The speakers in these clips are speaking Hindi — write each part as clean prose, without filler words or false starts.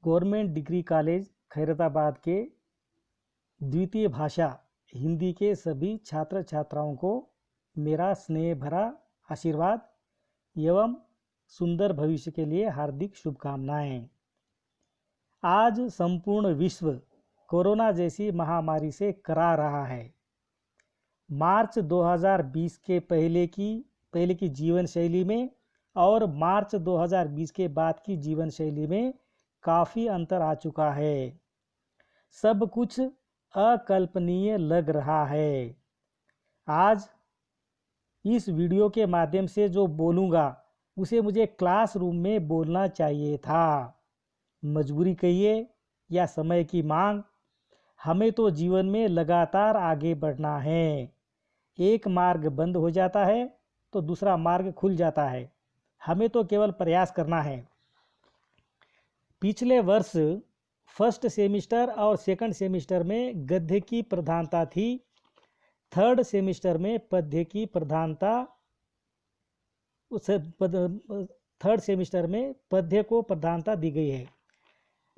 गवर्नमेंट डिग्री कॉलेज खैरताबाद के द्वितीय भाषा हिंदी के सभी छात्र छात्राओं को मेरा स्नेह भरा आशीर्वाद एवं सुंदर भविष्य के लिए हार्दिक शुभकामनाएं। आज संपूर्ण विश्व कोरोना जैसी महामारी से करा रहा है। मार्च 2020 के पहले की जीवन शैली में और मार्च 2020 के बाद की जीवन शैली में काफ़ी अंतर आ चुका है। सब कुछ अकल्पनीय लग रहा है। आज इस वीडियो के माध्यम से जो बोलूँगा उसे मुझे क्लासरूम में बोलना चाहिए था। मजबूरी कहिए या समय की मांग, हमें तो जीवन में लगातार आगे बढ़ना है। एक मार्ग बंद हो जाता है तो दूसरा मार्ग खुल जाता है। हमें तो केवल प्रयास करना है। पिछले वर्ष फर्स्ट सेमिस्टर और सेकंड सेमिस्टर में गद्य की प्रधानता थी। थर्ड सेमिस्टर में पद्य की प्रधानता थर्ड सेमिस्टर में पद्य को प्रधानता दी गई है।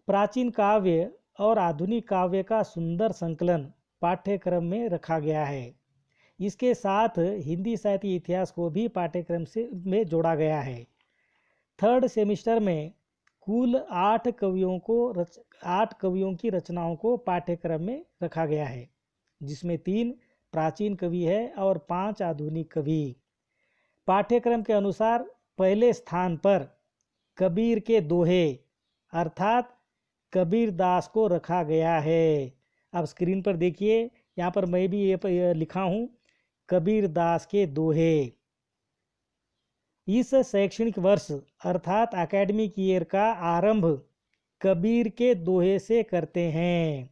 प्राचीन काव्य और आधुनिक काव्य का सुंदर संकलन पाठ्यक्रम में रखा गया है। इसके साथ हिंदी साहित्य इतिहास को भी पाठ्यक्रम में जोड़ा गया है। थर्ड सेमिस्टर में कुल 8 कवियों की रचनाओं को पाठ्यक्रम में रखा गया है, जिसमें 3 प्राचीन कवि है और 5 आधुनिक कवि। पाठ्यक्रम के अनुसार पहले स्थान पर कबीर के दोहे अर्थात कबीर दास को रखा गया है। अब स्क्रीन पर देखिए, यहाँ पर मैं भी ये लिखा हूँ, कबीर दास के दोहे। इस शैक्षणिक वर्ष अर्थात एकेडमिक ईयर का आरंभ कबीर के दोहे से करते हैं।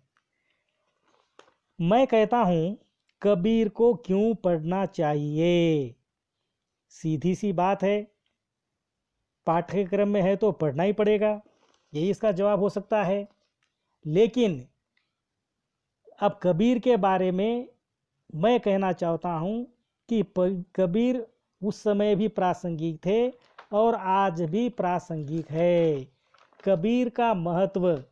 मैं कहता हूँ, कबीर को क्यों पढ़ना चाहिए? सीधी सी बात है, पाठ्यक्रम में है तो पढ़ना ही पड़ेगा, यही इसका जवाब हो सकता है। लेकिन अब कबीर के बारे में मैं कहना चाहता हूँ कि कबीर उस समय भी प्रासंगिक थे और आज भी प्रासंगिक है। कबीर का महत्व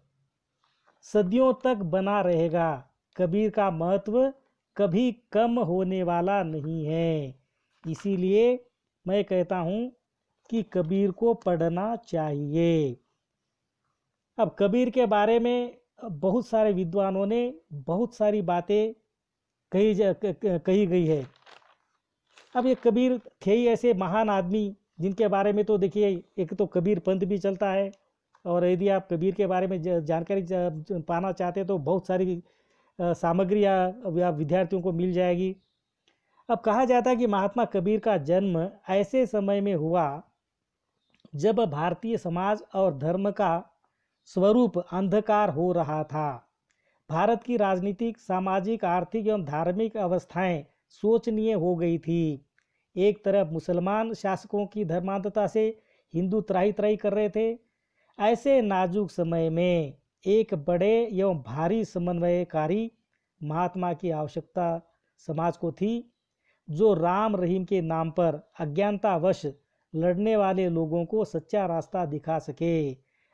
सदियों तक बना रहेगा। कबीर का महत्व कभी कम होने वाला नहीं है। इसीलिए मैं कहता हूँ कि कबीर को पढ़ना चाहिए। अब कबीर के बारे में बहुत सारे विद्वानों ने बहुत सारी बातें कही गई है। अब ये कबीर थे ही ऐसे महान आदमी जिनके बारे में तो देखिए, एक तो कबीर पंथ भी चलता है, और यदि आप कबीर के बारे में जानकारी पाना चाहते हैं तो बहुत सारी सामग्री या विद्यार्थियों को मिल जाएगी। अब कहा जाता है कि महात्मा कबीर का जन्म ऐसे समय में हुआ जब भारतीय समाज और धर्म का स्वरूप अंधकार हो रहा था। भारत की राजनीतिक, सामाजिक, आर्थिक एवं धार्मिक अवस्थाएं शोचनीय हो गई थी। एक तरफ मुसलमान शासकों की धर्मांधता से हिंदू त्राही त्राही कर रहे थे। ऐसे नाजुक समय में एक बड़े एवं भारी समन्वयकारी महात्मा की आवश्यकता समाज को थी, जो राम रहीम के नाम पर अज्ञानतावश लड़ने वाले लोगों को सच्चा रास्ता दिखा सके।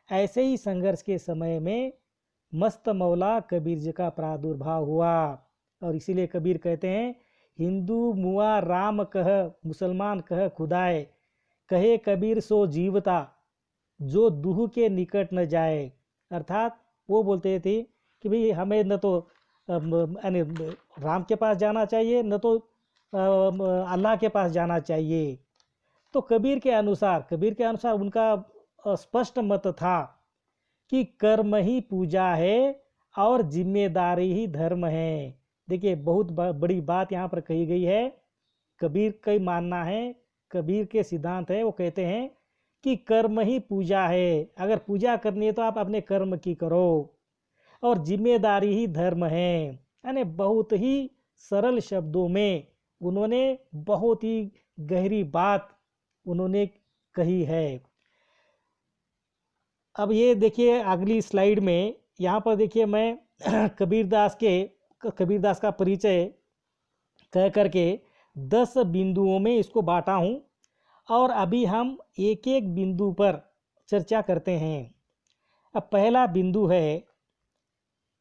ऐसे ही संघर्ष के समय में मस्त मौला कबीर जी का प्रादुर्भाव हुआ, और इसीलिए कबीर कहते हैं, हिंदू मुआ राम कह, मुसलमान कह खुदाए, कहे कबीर सो जीवता, जो दूह के निकट न जाए। अर्थात वो बोलते थे कि भाई हमें न तो राम के पास जाना चाहिए, न तो अल्लाह के पास जाना चाहिए। तो कबीर के अनुसार उनका स्पष्ट मत था कि कर्म ही पूजा है और जिम्मेदारी ही धर्म है। देखिए, बहुत बड़ी बात यहाँ पर कही गई है। कबीर का मानना है, कबीर के सिद्धांत है, वो कहते हैं कि कर्म ही पूजा है। अगर पूजा करनी है तो आप अपने कर्म की करो, और जिम्मेदारी ही धर्म है। यानी बहुत ही सरल शब्दों में उन्होंने बहुत ही गहरी बात उन्होंने कही है। अब ये देखिए अगली स्लाइड में, यहाँ पर देखिए मैं कबीरदास का परिचय कह करके 10 बिंदुओं में इसको बांटा हूँ, और अभी हम एक एक बिंदु पर चर्चा करते हैं। अब पहला बिंदु है,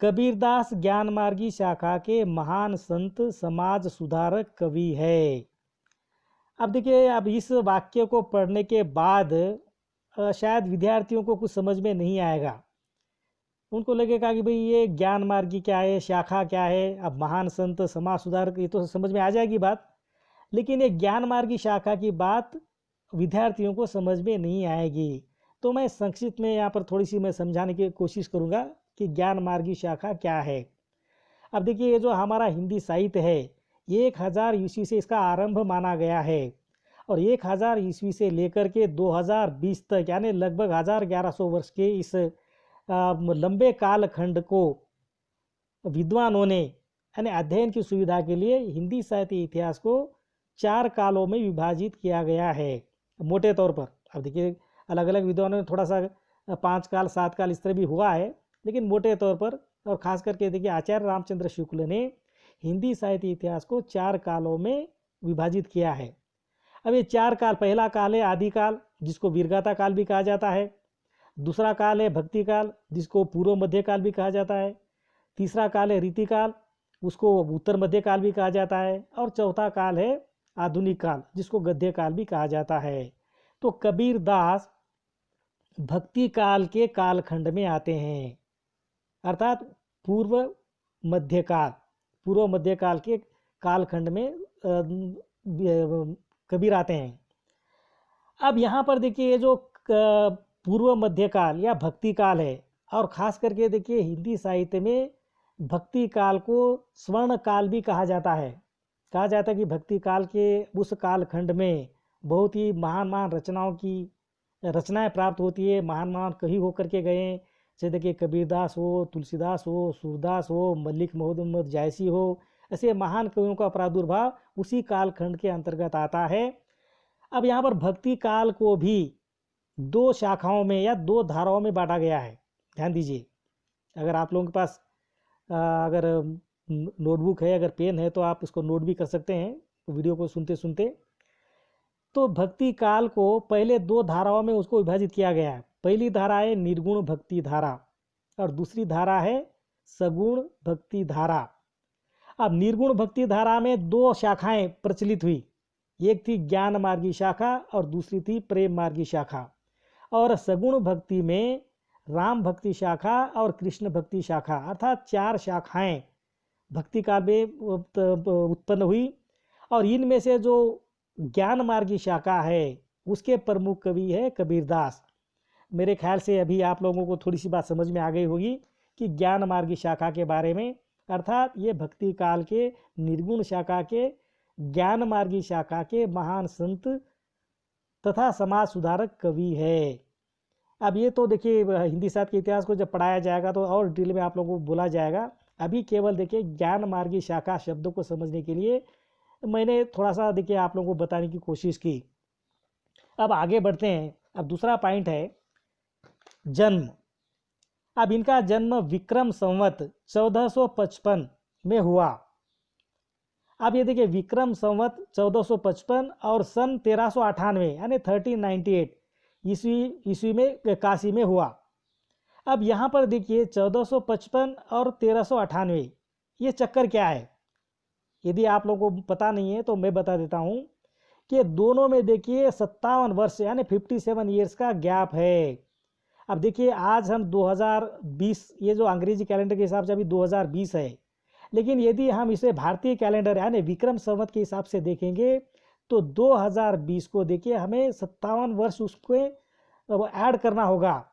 कबीरदास ज्ञान मार्गी शाखा के महान संत, समाज सुधारक, कवि है। अब देखिए, अब इस वाक्य को पढ़ने के बाद शायद विद्यार्थियों को कुछ समझ में नहीं आएगा। उनको लगेगा कि भाई ये ज्ञान मार्गी क्या है, शाखा क्या है, अब महान संत, समाज सुधारक, ये तो समझ में आ जाएगी बात, लेकिन ये ज्ञान मार्गी शाखा की बात विद्यार्थियों को समझ में नहीं आएगी। तो मैं संक्षिप्त में यहाँ पर थोड़ी सी मैं समझाने की कोशिश करूँगा कि ज्ञान मार्गी शाखा क्या है। अब देखिए, ये जो हमारा हिंदी साहित्य है, ये 1000 ईस्वी से इसका आरंभ माना गया है, और 1000 ईस्वी से लेकर के 2020 तक, यानी लगभग 1100 वर्ष के इस लंबे कालखंड को विद्वानों ने यानी अध्ययन की सुविधा के लिए हिंदी साहित्य इतिहास को 4 कालों में विभाजित किया गया है मोटे तौर पर। अब देखिए, अलग अलग विद्वानों ने थोड़ा सा 5 काल 7 काल इस तरह भी हुआ है, लेकिन मोटे तौर पर, और खास करके देखिए आचार्य रामचंद्र शुक्ल ने हिंदी साहित्य इतिहास को 4 कालों में विभाजित किया है। अब ये 4 काल, पहला काल है आदिकाल, जिसको वीरगाथा काल भी कहा जाता है। दूसरा काल है भक्ति काल, जिसको पूर्व मध्य काल भी कहा जाता है। तीसरा काल है रीति काल, उसको उत्तर मध्य काल भी कहा जाता है। और चौथा काल है आधुनिक काल, जिसको गद्य काल भी कहा जाता है। तो कबीरदास भक्ति काल के कालखंड में आते हैं, अर्थात पूर्व मध्य काल के कालखंड में कबीर आते हैं। अब यहाँ पर देखिए, ये जो पूर्व मध्य काल या भक्ति काल है, और ख़ास करके देखिए हिंदी साहित्य में भक्ति काल को स्वर्ण काल भी कहा जाता है। कहा जाता है कि भक्ति काल के उस कालखंड में बहुत ही महान महान रचनाएं प्राप्त होती है, महान महान कवि होकर के गए, जैसे देखिए कबीरदास हो, तुलसीदास हो, सूरदास हो, मलिक मोहम्मद जायसी हो, ऐसे महान कवियों का प्रादुर्भाव उसी कालखंड के अंतर्गत आता है। अब यहाँ पर भक्ति काल को भी 2 शाखाओं में या 2 धाराओं में बांटा गया है। ध्यान दीजिए, अगर आप लोगों के पास अगर नोटबुक है, अगर पेन है, तो आप उसको नोट भी कर सकते हैं वीडियो को सुनते सुनते। तो भक्ति काल को पहले 2 धाराओं में उसको विभाजित किया गया है। पहली धारा है निर्गुण भक्ति धारा, और दूसरी धारा है सगुण भक्ति धारा। अब निर्गुण भक्ति धारा में 2 शाखाएं प्रचलित हुई, एक थी ज्ञान मार्गी शाखा और दूसरी थी प्रेम मार्गी शाखा। और सगुण भक्ति में राम भक्ति शाखा और कृष्ण भक्ति शाखा, अर्थात 4 शाखाएं भक्ति काल में उत्पन्न हुई। और इनमें से जो ज्ञान मार्गी शाखा है, उसके प्रमुख कवि है कबीरदास। मेरे ख्याल से अभी आप लोगों को थोड़ी सी बात समझ में आ गई होगी कि ज्ञान मार्गी शाखा के बारे में, अर्थात ये भक्ति काल के निर्गुण शाखा के, ज्ञान मार्गी शाखा के महान संत तथा समाज सुधारक कवि है। अब ये तो देखिए हिंदी साहित्य के इतिहास को जब पढ़ाया जाएगा तो और डिटेल में आप लोगों को बोला जाएगा। अभी केवल देखिए ज्ञान मार्गी शाखा शब्दों को समझने के लिए मैंने थोड़ा सा देखिए आप लोगों को बताने की कोशिश की। अब आगे बढ़ते हैं। अब दूसरा पॉइंट है जन्म। अब इनका जन्म विक्रम संवत 1455 में हुआ। अब ये देखिए विक्रम संवत 1455 और सन 1398 यानी 1398 ईस्वी में काशी में हुआ। अब यहाँ पर देखिए 1455 और 1398 ये चक्कर क्या है, यदि आप लोगों को पता नहीं है तो मैं बता देता हूँ कि दोनों में देखिए 57 वर्ष यानी 57 ईयर्स का गैप है। अब देखिए आज हम 2020, ये जो अंग्रेजी कैलेंडर के हिसाब से अभी 2020 है, लेकिन यदि हम इसे भारतीय कैलेंडर यानी विक्रम संवत के हिसाब से देखेंगे तो 2020 को देखिए हमें 57 वर्ष उसको ऐड करना होगा,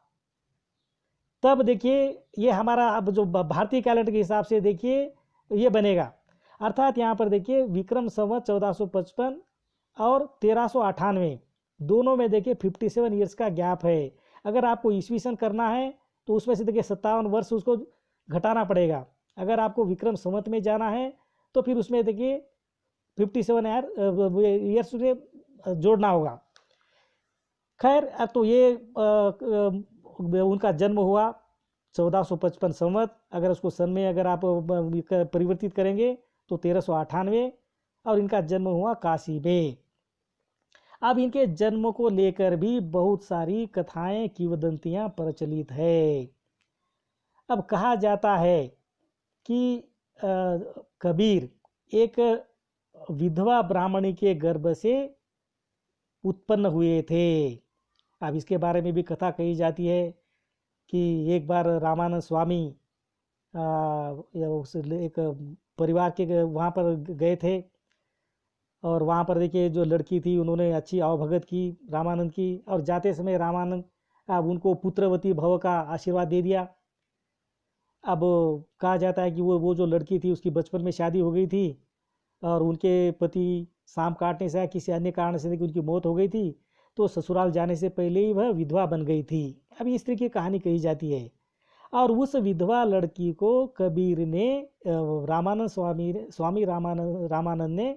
तब देखिए ये हमारा अब जो भारतीय कैलेंडर के हिसाब से देखिए ये बनेगा। अर्थात यहाँ पर देखिए विक्रम संवत 1455 और 1398 दोनों में देखिए 57 ईयर्स का गैप है। अगर आपको ईस्वी सन करना है तो उसमें से देखिए 57 वर्ष उसको घटाना पड़ेगा। अगर आपको विक्रम संवत में जाना है तो फिर उसमें देखिए 57 ईयर्स जोड़ना होगा। खैर, अब तो ये उनका जन्म हुआ 1455 संवत, अगर उसको सन में अगर आप परिवर्तित करेंगे तो 1398, और इनका जन्म हुआ काशी में। अब इनके जन्म को लेकर भी बहुत सारी कथाएं किंवदंतियां प्रचलित है। अब कहा जाता है कि कबीर एक विधवा ब्राह्मणी के गर्भ से उत्पन्न हुए थे। अब इसके बारे में भी कथा कही जाती है कि एक बार रामानंद स्वामी उस एक परिवार के वहाँ पर गए थे और वहाँ पर देखिए जो लड़की थी उन्होंने अच्छी आवभगत की रामानंद की, और जाते समय रामानंद अब उनको पुत्रवती भव का आशीर्वाद दे दिया। अब कहा जाता है कि वो जो लड़की थी उसकी बचपन में शादी हो गई थी और उनके पति सांप काटने से या किसी अन्य कारण से देखिए उनकी मौत हो गई थी, तो ससुराल जाने से पहले ही वह विधवा बन गई थी। अब इस तरह की कहानी कही जाती है। और उस विधवा लड़की को कबीर ने रामानंद स्वामी रामानंद ने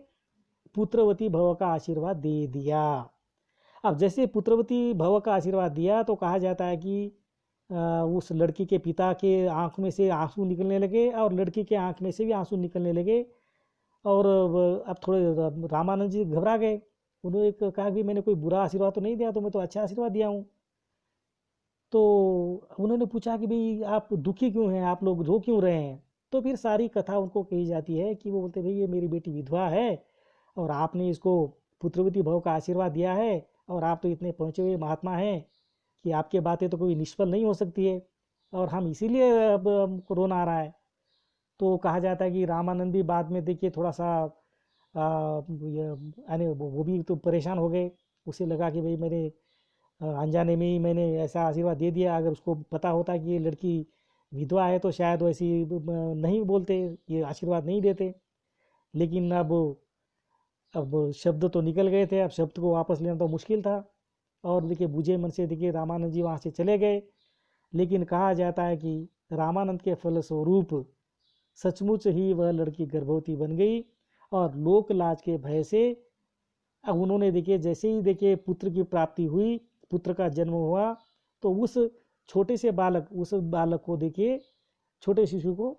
पुत्रवती भव का आशीर्वाद दे दिया। अब जैसे पुत्रवती भव का आशीर्वाद दिया तो कहा जाता है कि उस लड़की के पिता के आंख में से आंसू निकलने लगे और लड़की के आंख में से भी आंसू निकलने लगे। और अब थोड़े रामानंद जी घबरा गए। उन्होंने कहा कि मैंने कोई बुरा आशीर्वाद तो नहीं दिया, तो मैं तो अच्छा आशीर्वाद दिया हूँ। तो उन्होंने पूछा कि भाई आप दुखी क्यों हैं, आप लोग रो क्यों रहे हैं। तो फिर सारी कथा उनको कही जाती है कि वो बोलते भाई ये मेरी बेटी विधवा है और आपने इसको पुत्रवती भव का आशीर्वाद दिया है और आप तो इतने पहुँचे हुए महात्मा हैं कि आपके बातें तो कोई निष्फल नहीं हो सकती है, और हम इसीलिए अब हमको रोना आ रहा है। तो कहा जाता है कि रामानंद भी बाद में देखिए थोड़ा सा यानी वो भी तो परेशान हो गए। उसे लगा कि भाई मैंने अनजाने में ही मैंने ऐसा आशीर्वाद दे दिया, अगर उसको पता होता कि ये लड़की विधवा है तो शायद वैसी नहीं बोलते, ये आशीर्वाद नहीं देते। लेकिन अब शब्द तो निकल गए थे, अब शब्द को वापस लेना तो मुश्किल था। और देखिए बुझे मन से देखिए रामानंद जी वहाँ से चले गए। लेकिन कहा जाता है कि रामानंद के फलस्वरूप सचमुच ही वह लड़की गर्भवती बन गई और लोक लाज के भय से अब उन्होंने देखिए जैसे ही देखिए पुत्र की प्राप्ति हुई, पुत्र का जन्म हुआ, तो उस छोटे से बालक उस बालक को देखिए छोटे शिशु को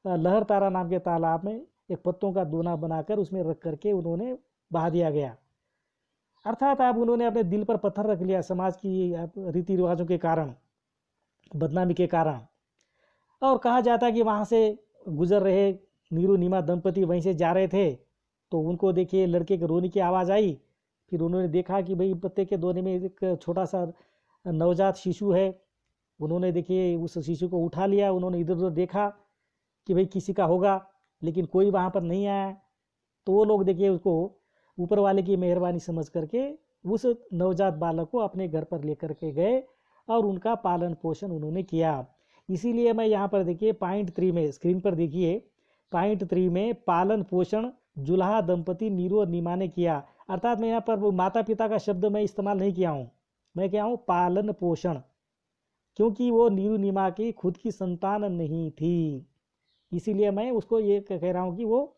लहर तारा नाम के तालाब में एक पत्तों का दोना बनाकर उसमें रख करके उन्होंने बहा दिया गया। अर्थात आप उन्होंने अपने दिल पर पत्थर रख लिया समाज की रीति रिवाजों के कारण, बदनामी के कारण। और कहा जाता है कि वहाँ से गुजर रहे नीरू नीमा दंपति वहीं से जा रहे थे, तो उनको देखिए लड़के के रोने की आवाज़ आई। फिर उन्होंने देखा कि भाई पत्ते के दोने में एक छोटा सा नवजात शिशु है। उन्होंने देखिए उस शिशु को उठा लिया, उन्होंने इधर उधर देखा कि भाई किसी का होगा, लेकिन कोई वहाँ पर नहीं आया। तो वो लोग देखिए उसको ऊपर वाले की मेहरबानी समझ करके उस नवजात बालक को अपने घर पर लेकर के गए और उनका पालन पोषण उन्होंने किया। इसीलिए मैं यहाँ पर देखिए .3 में स्क्रीन पर देखिए .3 में पालन पोषण जुल्हा दंपति नीरू और नीमा ने किया। अर्थात मैं यहाँ पर माता पिता का शब्द मैं इस्तेमाल नहीं किया हूँ, मैं क्या हूँ पालन पोषण, क्योंकि वो नीरू नीमा की खुद की संतान नहीं थी। इसीलिए मैं उसको ये कह रहा हूँ कि वो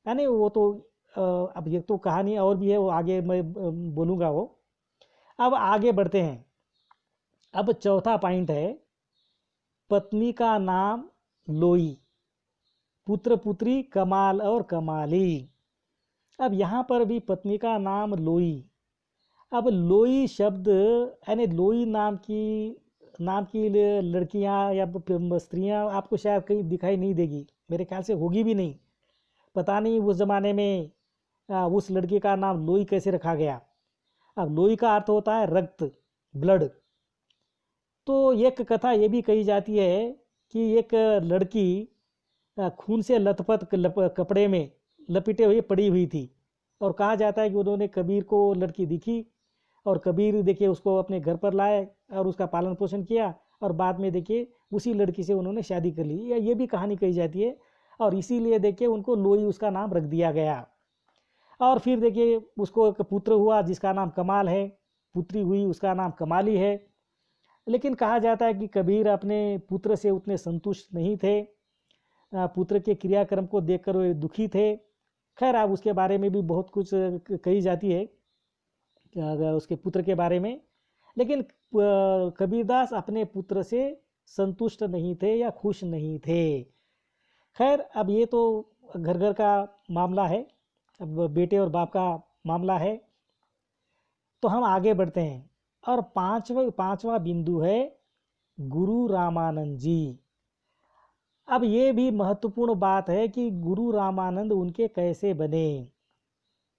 यानी वो तो अब ये तो कहानी और भी है, वो आगे मैं बोलूँगा वो। अब आगे बढ़ते हैं। अब चौथा पॉइंट है पत्नी का नाम लोई, पुत्र पुत्री कमाल और कमाली। अब यहाँ पर भी पत्नी का नाम लोई। अब लोई शब्द यानी लोई नाम की लड़कियाँ या स्त्रियाँ आपको शायद कहीं दिखाई नहीं देगी, मेरे ख्याल से होगी भी नहीं। पता नहीं उस ज़माने में उस लड़की का नाम लोई कैसे रखा गया। अब लोई का अर्थ होता है रक्त, ब्लड। तो एक कथा ये भी कही जाती है कि एक लड़की खून से लथपथ कपड़े में लपेटे हुए पड़ी हुई थी, और कहा जाता है कि उन्होंने कबीर को लड़की दिखी और कबीर देखिए उसको अपने घर पर लाए और उसका पालन पोषण किया, और बाद में देखिए उसी लड़की से उन्होंने शादी कर ली। ये भी कहानी कही जाती है, और इसीलिए देखिए उनको लोई उसका नाम रख दिया गया। और फिर देखिए उसको एक पुत्र हुआ जिसका नाम कमाल है, पुत्री हुई उसका नाम कमाली है। लेकिन कहा जाता है कि कबीर अपने पुत्र से उतने संतुष्ट नहीं थे, पुत्र के क्रियाक्रम को देखकर वे दुखी थे। खैर अब उसके बारे में भी बहुत कुछ कही जाती है उसके पुत्र के बारे में। लेकिन कबीरदास अपने पुत्र से संतुष्ट नहीं थे या खुश नहीं थे। खैर अब ये तो घर घर का मामला है, अब बेटे और बाप का मामला है। तो हम आगे बढ़ते हैं और पांचवा बिंदु है गुरु रामानंद जी। अब ये भी महत्वपूर्ण बात है कि गुरु रामानंद उनके कैसे बने।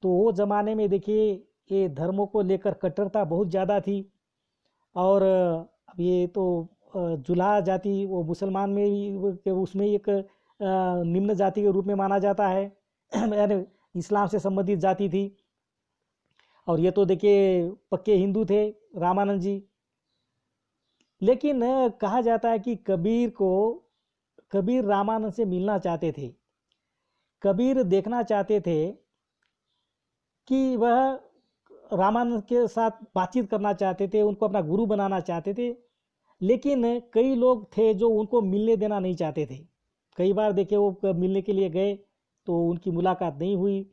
तो वो ज़माने में देखिए ये धर्मों को लेकर कट्टरता बहुत ज़्यादा थी और अब ये तो जुलाहा जाति वो मुसलमान में उसमें एक निम्न जाति के रूप में माना जाता है यानी इस्लाम से संबंधित जाति थी। और ये तो देखिए पक्के हिंदू थे रामानंद जी। लेकिन कहा जाता है कि कबीर रामानंद से मिलना चाहते थे। कबीर देखना चाहते थे कि वह रामानंद के साथ बातचीत करना चाहते थे, उनको अपना गुरु बनाना चाहते थे। लेकिन कई लोग थे जो उनको मिलने देना नहीं चाहते थे। कई बार देखे वो मिलने के लिए गए तो उनकी मुलाकात नहीं हुई।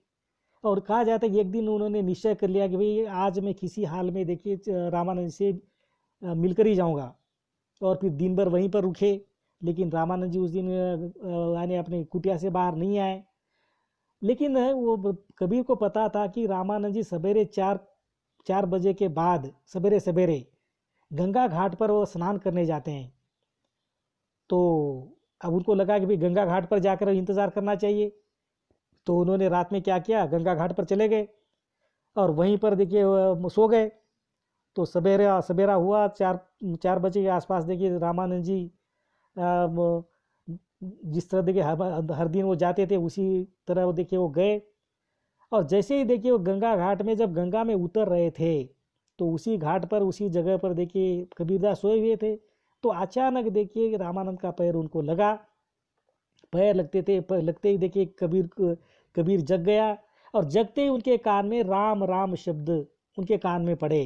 और कहा जाता है कि एक दिन उन्होंने निश्चय कर लिया कि भाई आज मैं किसी हाल में देखिए रामानंद से मिलकर ही जाऊंगा। और फिर दिन भर वहीं पर रुके। लेकिन रामानंद जी उस दिन यानी अपने कुटिया से बाहर नहीं आए। लेकिन वो कबीर को पता था कि रामानंद जी सवेरे 4 बजे के बाद सवेरे सवेरे गंगा घाट पर वो स्नान करने जाते हैं। तो अब उनको लगा कि भाई गंगा घाट पर जाकर इंतज़ार करना चाहिए। तो उन्होंने रात में क्या किया, गंगा घाट पर चले गए और वहीं पर देखिए सो गए। तो सवेरा हुआ 4 बजे के आसपास देखिए रामानंद जी जिस तरह देखिए हर दिन वो जाते थे उसी तरह वो देखिए वो गए। और जैसे ही देखिए वो गंगा घाट में जब गंगा में उतर रहे थे तो उसी घाट पर उसी जगह पर देखिए कबीरदास सोए हुए थे। तो अचानक देखिए रामानंद का पैर उनको लगा। पैर लगते ही देखिए कबीर जग गया और जगते ही उनके कान में राम राम शब्द उनके कान में पड़े।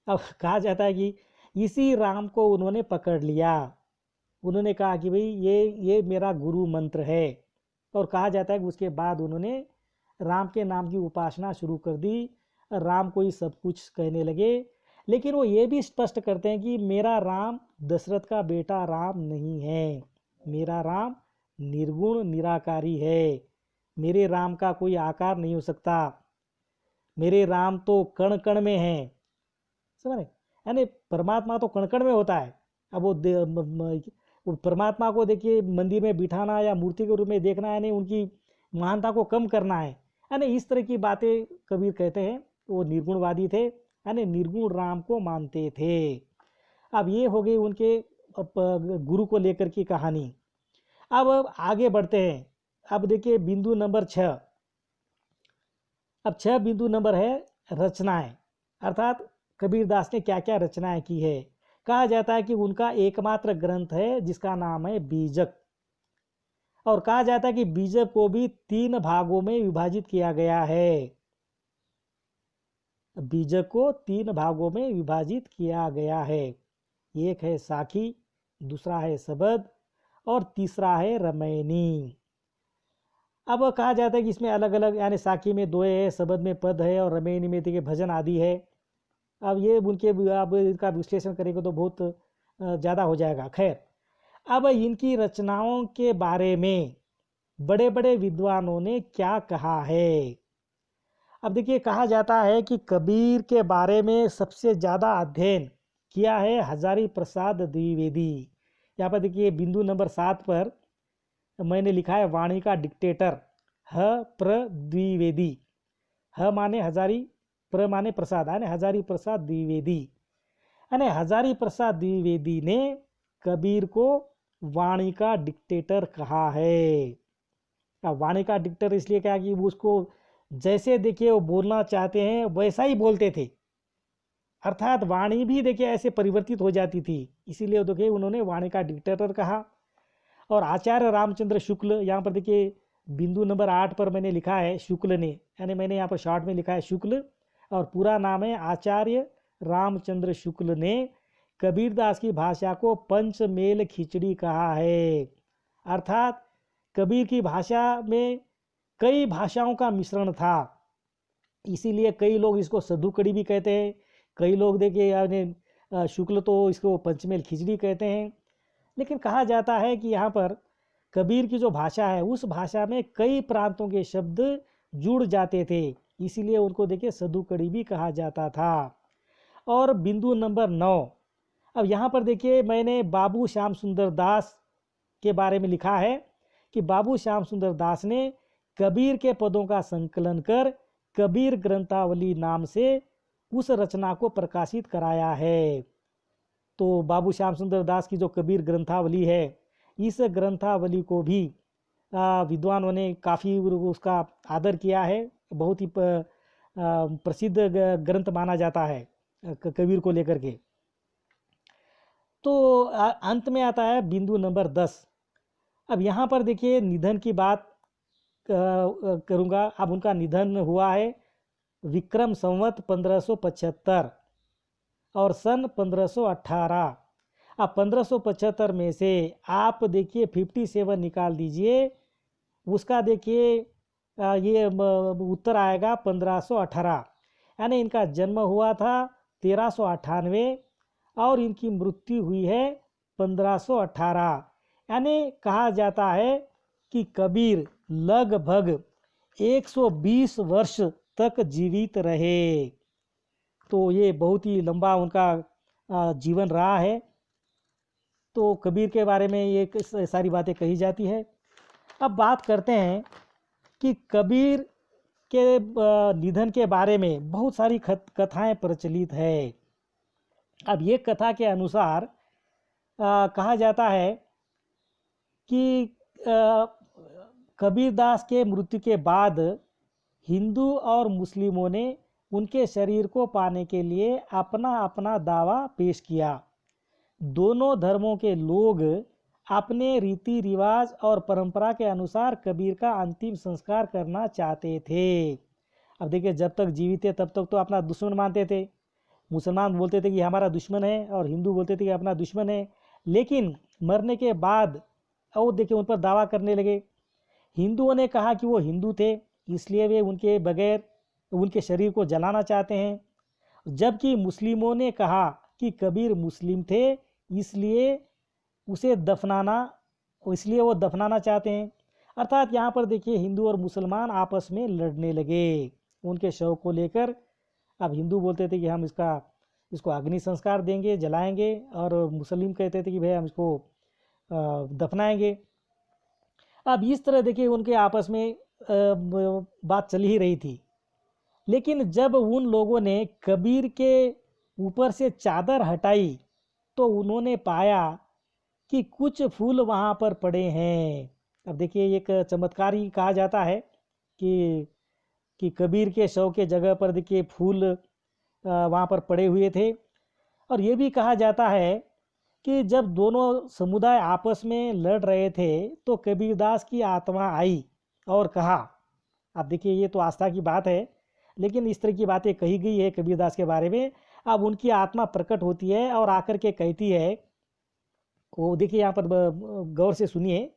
अब कहा जाता है कि इसी राम को उन्होंने पकड़ लिया। उन्होंने कहा कि भाई ये मेरा गुरु मंत्र है। और कहा जाता है कि उसके बाद उन्होंने राम के नाम की उपासना शुरू कर दी। राम को ही सब कुछ कहने लगे। लेकिन वो ये भी स्पष्ट करते हैं कि मेरा राम दशरथ का बेटा राम नहीं है, मेरा राम निर्गुण निराकारी है। मेरे राम का कोई आकार नहीं हो सकता, मेरे राम तो कण कण में है। समझ, यानी परमात्मा तो कण कण में होता है। अब वो परमात्मा को देखिए मंदिर में बिठाना या मूर्ति के रूप में देखना यानी उनकी महानता को कम करना है। यानी इस तरह की बातें कबीर कहते हैं। वो निर्गुणवादी थे, यानी निर्गुण राम को मानते थे। अब ये हो गई उनके गुरु को लेकर की कहानी। अब आगे बढ़ते हैं। अब देखिए बिंदु नंबर 6। अब 6 बिंदु नंबर है रचनाएं, अर्थात कबीरदास ने क्या क्या रचनाएं की है। कहा जाता है कि उनका एकमात्र ग्रंथ है जिसका नाम है बीजक। और कहा जाता है कि बीजक को भी 3 भागों में विभाजित किया गया है। बीजक को 3 भागों में विभाजित किया गया है। एक है साखी, दूसरा है सबद और तीसरा है रमैनी। अब कहा जाता है कि इसमें अलग अलग यानी साखी में दोहे है, सबद में पद है और रमैनी में देखिए भजन आदि है। अब ये उनके अब इनका विश्लेषण करेंगे तो बहुत ज़्यादा हो जाएगा। खैर, अब इनकी रचनाओं के बारे में बड़े बड़े विद्वानों ने क्या कहा है। अब देखिए कहा जाता है कि कबीर के बारे में सबसे ज़्यादा अध्ययन किया है हजारी प्रसाद द्विवेदी। यहाँ पर देखिए बिंदु नंबर 7 पर मैंने लिखा है वाणी का डिक्टेटर ह प्र द्विवेदी। ह माने हजारी, प्र माने प्रसाद, यानी हजारी प्रसाद द्विवेदी। यानी हजारी प्रसाद द्विवेदी ने कबीर को वाणी का डिक्टेटर कहा है। अब वाणी का डिक्टेटर इसलिए कहा कि उसको जैसे देखिए वो बोलना चाहते हैं वैसा ही बोलते थे, अर्थात वाणी भी देखिए ऐसे परिवर्तित हो जाती थी। इसीलिए देखिए उन्होंने वाणी का डिक्टेटर कहा। और आचार्य रामचंद्र शुक्ल, यहाँ पर देखिए बिंदु नंबर 8 पर मैंने लिखा है शुक्ल ने, यानी मैंने यहाँ पर शॉर्ट में लिखा है शुक्ल और पूरा नाम है आचार्य रामचंद्र शुक्ल ने कबीरदास की भाषा को पंचमेल खिचड़ी कहा है। अर्थात कबीर की भाषा में कई भाषाओं का मिश्रण था, इसीलिए कई लोग इसको सद्धू कड़ी भी कहते हैं। कई लोग देखिए यानी शुक्ल तो इसको पंचमेल खिचड़ी कहते हैं। लेकिन कहा जाता है कि यहाँ पर कबीर की जो भाषा है उस भाषा में कई प्रांतों के शब्द जुड़ जाते थे। इसीलिए उनको देखिए सदुकड़ी भी कहा जाता था। और बिंदु नंबर 9, अब यहाँ पर देखिए मैंने बाबू श्याम सुंदर दास के बारे में लिखा है कि बाबू श्याम सुंदर दास ने कबीर के पदों का संकलन कर कबीर ग्रंथावली नाम से उस रचना को प्रकाशित कराया है। तो बाबू श्याम सुंदर दास की जो कबीर ग्रंथावली है, इस ग्रंथावली को भी विद्वानों ने काफ़ी उसका आदर किया है। बहुत ही प्रसिद्ध ग्रंथ माना जाता है कबीर को लेकर के। तो अंत में आता है बिंदु नंबर 10। अब यहाँ पर देखिए निधन की बात करूँगा। अब उनका निधन हुआ है विक्रम संवत 1575 और सन 1518। अब 1575 में से आप देखिए 57 निकाल दीजिए, उसका देखिए ये उत्तर आएगा 1518। यानी इनका जन्म हुआ था 1398 और इनकी मृत्यु हुई है 1518। यानी कहा जाता है कि कबीर लगभग 120 वर्ष तक जीवित रहे। तो ये बहुत ही लंबा उनका जीवन रहा है। तो कबीर के बारे में ये सारी बातें कही जाती है। अब बात करते हैं कि कबीर के निधन के बारे में बहुत सारी कथाएं प्रचलित है। अब ये कथा के अनुसार कहा जाता है कि कबीरदास के मृत्यु के बाद हिंदू और मुस्लिमों ने उनके शरीर को पाने के लिए अपना अपना दावा पेश किया। दोनों धर्मों के लोग अपने रीति रिवाज और परंपरा के अनुसार कबीर का अंतिम संस्कार करना चाहते थे। अब देखिए जब तक जीवित थे तब तक तो अपना दुश्मन मानते थे। मुसलमान बोलते थे कि हमारा दुश्मन है और हिंदू बोलते थे कि अपना दुश्मन है। लेकिन मरने के बाद और देखिए उन पर दावा करने लगे। हिंदुओं ने कहा कि वो हिंदू थे इसलिए वे उनके बगैर उनके शरीर को जलाना चाहते हैं, जबकि मुस्लिमों ने कहा कि कबीर मुस्लिम थे इसलिए उसे दफनाना इसलिए वो दफनाना चाहते हैं। अर्थात यहाँ पर देखिए हिंदू और मुसलमान आपस में लड़ने लगे उनके शव को लेकर। अब हिंदू बोलते थे कि हम इसको अग्नि संस्कार देंगे, जलाएंगे, और मुस्लिम कहते थे कि भाई हम इसको दफनाएंगे। अब इस तरह देखिए उनके आपस में बात चल ही रही थी। लेकिन जब उन लोगों ने कबीर के ऊपर से चादर हटाई तो उन्होंने पाया कि कुछ फूल वहाँ पर पड़े हैं। अब देखिए एक चमत्कार ही कहा जाता है कि कबीर के शव के जगह पर देखिए फूल वहाँ पर पड़े हुए थे। और ये भी कहा जाता है कि जब दोनों समुदाय आपस में लड़ रहे थे तो कबीरदास की आत्मा आई और कहा, अब देखिए ये तो आस्था की बात है लेकिन इस तरह की बातें कही गई है कबीरदास के बारे में। अब उनकी आत्मा प्रकट होती है और आकर के कहती है, वो देखिए यहाँ पर गौर से सुनिए,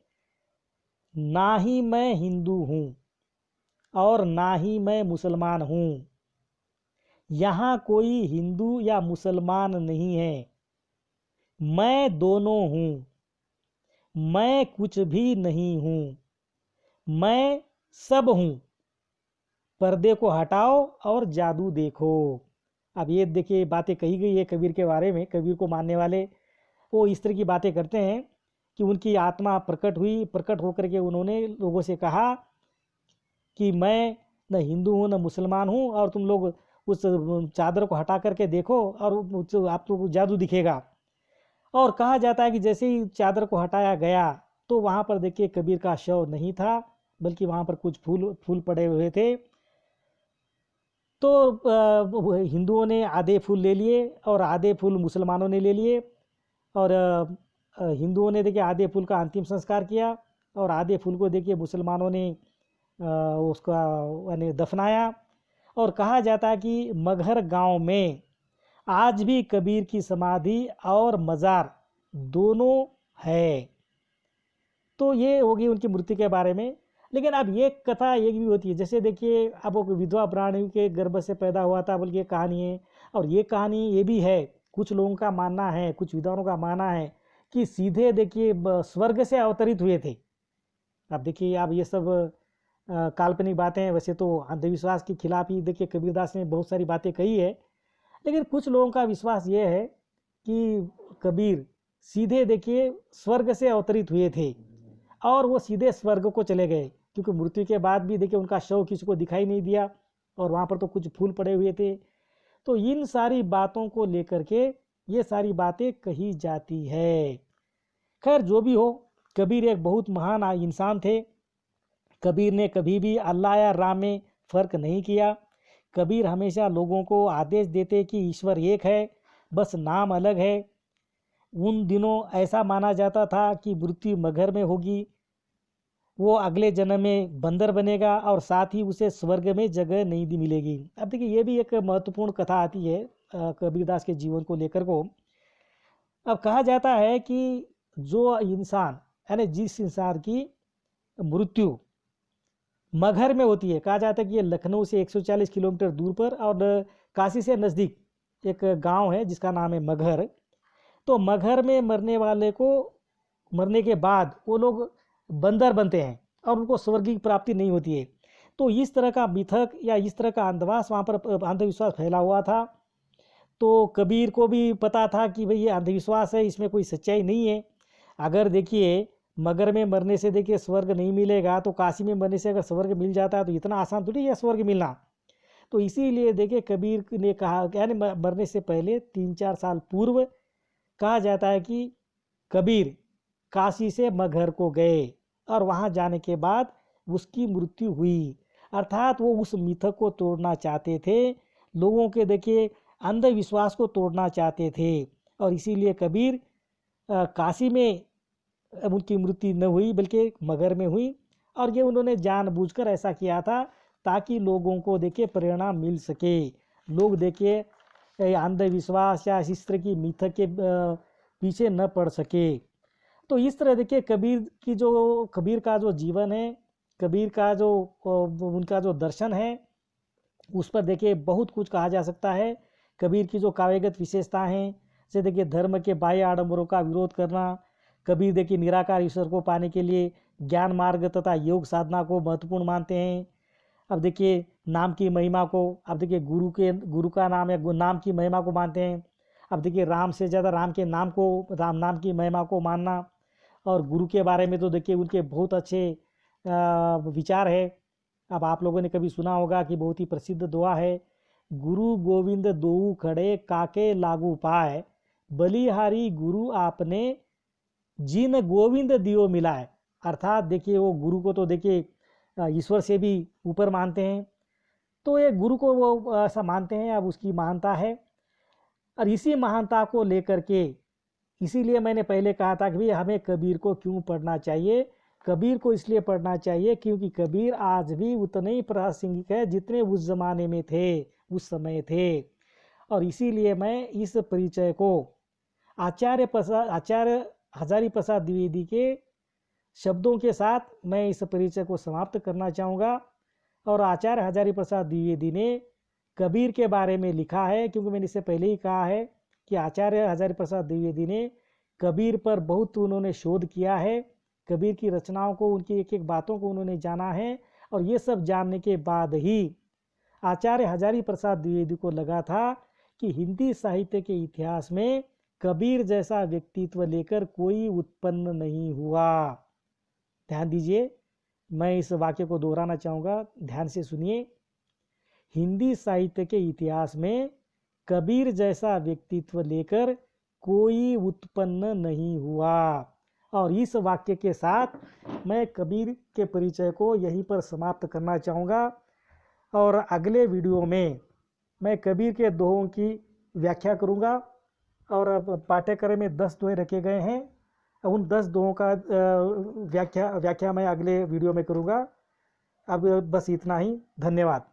ना ही मैं हिंदू हूँ और ना ही मैं मुसलमान हूँ, यहाँ कोई हिंदू या मुसलमान नहीं है, मैं दोनों हूँ, मैं कुछ भी नहीं हूँ, मैं सब हूँ, पर्दे को हटाओ और जादू देखो। अब ये देखिए बातें कही गई है कबीर के बारे में। कबीर को मानने वाले वो इस तरह की बातें करते हैं कि उनकी आत्मा प्रकट हुई, प्रकट होकर के उन्होंने लोगों से कहा कि मैं न हिंदू हूँ न मुसलमान हूँ और तुम लोग उस चादर को हटा करके देखो और आपको जादू दिखेगा। और कहा जाता है कि जैसे ही चादर को हटाया गया तो वहाँ पर देखिए कबीर का शव नहीं था बल्कि वहाँ पर कुछ फूल पड़े हुए थे। तो हिंदुओं ने आधे फूल ले लिए और आधे फूल मुसलमानों ने ले लिए। और हिंदुओं ने देखिए आधे फूल का अंतिम संस्कार किया और आधे फूल को देखिए मुसलमानों ने उसका यानी दफनाया। और कहा जाता है कि मगहर गांव में आज भी कबीर की समाधि और मज़ार दोनों है। तो ये होगी उनकी मृत्यु के बारे में। लेकिन अब ये कथा एक भी होती है, जैसे देखिए अब वो विधवा ब्राह्मणी के गर्भ से पैदा हुआ था बल्कि ये कहानी है। और ये कहानी ये भी है, कुछ लोगों का मानना है, कुछ विद्वानों का मानना है कि सीधे देखिए स्वर्ग से अवतरित हुए थे। अब देखिए अब ये सब काल्पनिक बातें हैं। वैसे तो अंधविश्वास के खिलाफ ही देखिए कबीरदास ने बहुत सारी बातें कही है, लेकिन कुछ लोगों का विश्वास ये है कि कबीर सीधे देखिए स्वर्ग से अवतरित हुए थे और वो सीधे स्वर्ग को चले गए, क्योंकि मृत्यु के बाद भी देखिए उनका शव किसी को दिखाई नहीं दिया और वहाँ पर तो कुछ फूल पड़े हुए थे। तो इन सारी बातों को लेकर के ये सारी बातें कही जाती है। खैर जो भी हो, कबीर एक बहुत महान इंसान थे। कबीर ने कभी भी अल्लाह या राम में फ़र्क नहीं किया। कबीर हमेशा लोगों को आदेश देते कि ईश्वर एक है, बस नाम अलग है। उन दिनों ऐसा माना जाता था कि मृत्यु मगर में होगी, वो अगले जन्म में बंदर बनेगा और साथ ही उसे स्वर्ग में जगह नहीं मिलेगी। अब देखिए ये भी एक महत्वपूर्ण कथा आती है कबीरदास के जीवन को लेकर को। अब कहा जाता है कि जो इंसान यानी जिस इंसान की मृत्यु मगहर में होती है, कहा जाता है कि ये लखनऊ से 140 किलोमीटर दूर पर और काशी से नज़दीक एक गांव है जिसका नाम है मगहर। तो मगहर में मरने वाले को मरने के बाद वो लोग बंदर बनते हैं और उनको स्वर्ग की प्राप्ति नहीं होती है। तो इस तरह का मिथक या इस तरह का अंधविश्वास वहाँ पर अंधविश्वास फैला हुआ था। तो कबीर को भी पता था कि भाई ये अंधविश्वास है, इसमें कोई सच्चाई नहीं है। अगर देखिए मगर में मरने से देखिए स्वर्ग नहीं मिलेगा, तो काशी में मरने से अगर स्वर्ग मिल जाता है तो इतना आसान थोड़ी है स्वर्ग मिलना। तो इसीलिए देखिए कबीर ने कहा, यानी मरने से पहले 3-4 साल पूर्व कहा जाता है कि कबीर काशी से मगहर को गए और वहाँ जाने के बाद उसकी मृत्यु हुई। अर्थात वो उस मिथक को तोड़ना चाहते थे, लोगों के देखिए अंधविश्वास को तोड़ना चाहते थे, और इसीलिए कबीर काशी में उनकी मृत्यु न हुई बल्कि मगहर में हुई। और ये उन्होंने जानबूझकर ऐसा किया था ताकि लोगों को देखिए प्रेरणा मिल सके, लोग देखिए अंधविश्वास या इस तरह की मिथक के पीछे न पड़ सके। तो इस तरह देखिए कबीर का जो जीवन है, कबीर का जो उनका जो दर्शन है, उस पर देखिए बहुत कुछ कहा जा सकता है। कबीर की जो काव्यगत विशेषता हैं, जैसे देखिए धर्म के बाह्य आडंबरों का विरोध करना। कबीर देखिए निराकार ईश्वर को पाने के लिए ज्ञान मार्ग तथा योग साधना को महत्वपूर्ण मानते हैं। अब देखिए नाम की महिमा को, अब देखिए गुरु का नाम या नाम की महिमा को मानते हैं। अब देखिए राम से ज़्यादा राम नाम की महिमा को मानना। और गुरु के बारे में तो देखिए उनके बहुत अच्छे विचार है। अब आप लोगों ने कभी सुना होगा कि बहुत ही प्रसिद्ध दुआ है, गुरु गोविंद दोऊ खड़े काके लागू पाए, बलिहारी गुरु आपने जिन गोविंद दियो मिलाए। अर्थात देखिए वो गुरु को तो देखिए ईश्वर से भी ऊपर मानते हैं, तो ये गुरु को वो ऐसा मानते हैं, अब उसकी महानता है। और इसी महानता को लेकर के इसीलिए मैंने पहले कहा था कि भाई हमें कबीर को क्यों पढ़ना चाहिए। कबीर को इसलिए पढ़ना चाहिए क्योंकि कबीर आज भी उतने ही प्रासंगिक है जितने उस ज़माने में थे, उस समय थे। और इसीलिए मैं इस परिचय को आचार्य हजारी प्रसाद द्विवेदी के शब्दों के साथ मैं इस परिचय को समाप्त करना चाहूँगा। और आचार्य हजारी प्रसाद द्विवेदी ने कबीर के बारे में लिखा है, क्योंकि मैंने इससे पहले ही कहा है कि आचार्य हजारी प्रसाद द्विवेदी ने कबीर पर बहुत उन्होंने शोध किया है। कबीर की रचनाओं को, उनकी एक एक बातों को उन्होंने जाना है। और ये सब जानने के बाद ही आचार्य हजारी प्रसाद द्विवेदी को लगा था कि हिंदी साहित्य के इतिहास में कबीर जैसा व्यक्तित्व लेकर कोई उत्पन्न नहीं हुआ। ध्यान दीजिए, मैं इस वाक्य को दोहराना चाहूँगा, ध्यान से सुनिए। हिंदी साहित्य के इतिहास में कबीर जैसा व्यक्तित्व लेकर कोई उत्पन्न नहीं हुआ। और इस वाक्य के साथ मैं कबीर के परिचय को यहीं पर समाप्त करना चाहूँगा। और अगले वीडियो में मैं कबीर के दोहों की व्याख्या करूँगा। और पाठ्यक्रम में 10 दोहे रखे गए हैं, उन 10 दोहों का व्याख्या मैं अगले वीडियो में करूँगा। अब बस इतना ही, धन्यवाद।